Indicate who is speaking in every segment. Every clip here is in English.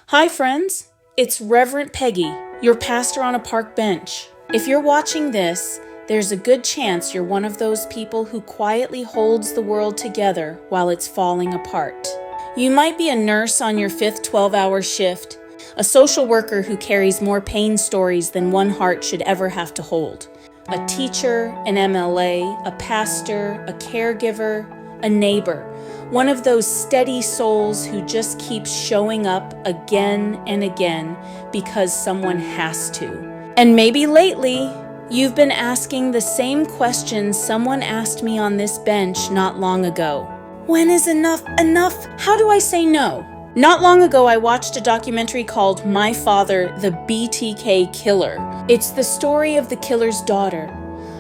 Speaker 1: Hi friends, it's Reverend Peggy, your pastor on a park bench. If you're watching this, there's a good chance you're one of those people who quietly holds the world together while it's falling apart. You might be a nurse on your 5th 12-hour shift, a social worker who carries more pain stories than one heart should ever have to hold, a teacher, an MLA, a pastor, a caregiver, a neighbor, one of those steady souls who just keeps showing up again and again because someone has to. And maybe lately, you've been asking the same question someone asked me on this bench not long ago. When is enough enough? How do I say no? Not long ago, I watched a documentary called My Father, the BTK Killer. It's the story of the killer's daughter,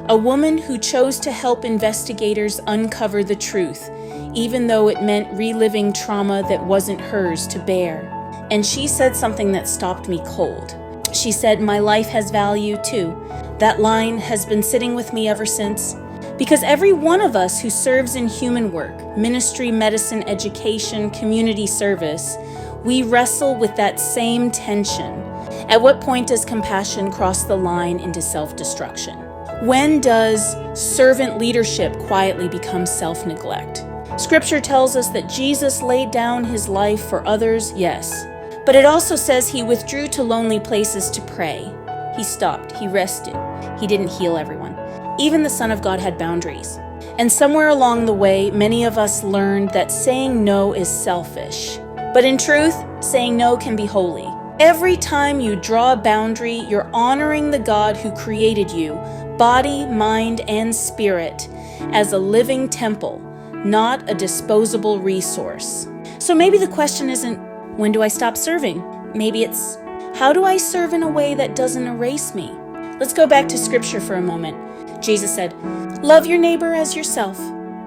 Speaker 1: a woman who chose to help investigators uncover the truth, even though it meant reliving trauma that wasn't hers to bear. And she said something that stopped me cold. She said, "My life has value too." That line has been sitting with me ever since. Because every one of us who serves in human work, ministry, medicine, education, community service, we wrestle with that same tension. At what point does compassion cross the line into self-destruction? When does servant leadership quietly become self-neglect? Scripture tells us that Jesus laid down his life for others, yes. But it also says he withdrew to lonely places to pray. He stopped, he rested. He didn't heal everyone. Even the Son of God had boundaries. And somewhere along the way, many of us learned that saying no is selfish. But in truth, saying no can be holy. Every time you draw a boundary, you're honoring the God who created you, body, mind, and spirit, as a living temple, not a disposable resource. So maybe the question isn't, when do I stop serving? Maybe it's, how do I serve in a way that doesn't erase me? Let's go back to Scripture for a moment. Jesus said, "Love your neighbor as yourself."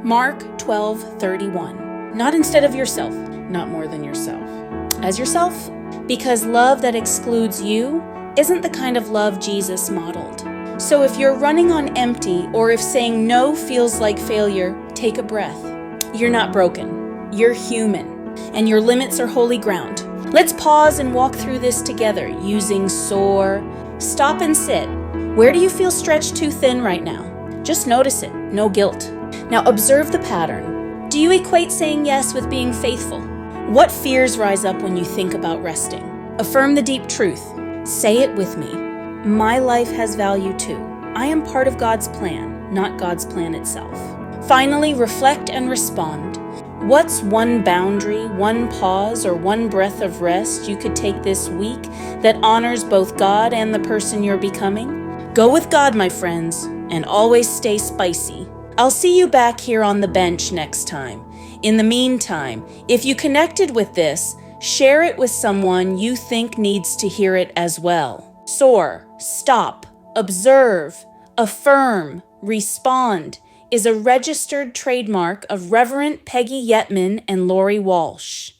Speaker 1: Mark 12:31. Not instead of yourself, not more than yourself. As yourself? Because love that excludes you isn't the kind of love Jesus modeled. So if you're running on empty, or if saying no feels like failure, take a breath. You're not broken. You're human. And your limits are holy ground. Let's pause and walk through this together using SOAR. Stop and sit. Where do you feel stretched too thin right now? Just notice it, no guilt. Now observe the pattern. Do you equate saying yes with being faithful? What fears rise up when you think about resting? Affirm the deep truth. Say it with me. My life has value too. I am part of God's plan, not God's plan itself. Finally, reflect and respond. What's one boundary, one pause, or one breath of rest you could take this week that honors both God and the person you're becoming? Go with God, my friends, and always stay spicy. I'll see you back here on the bench next time. In the meantime, if you connected with this, share it with someone you think needs to hear it as well. SOAR, stop, observe, affirm, respond is a registered trademark of Reverend Peggy Yetman and Lori Walsh.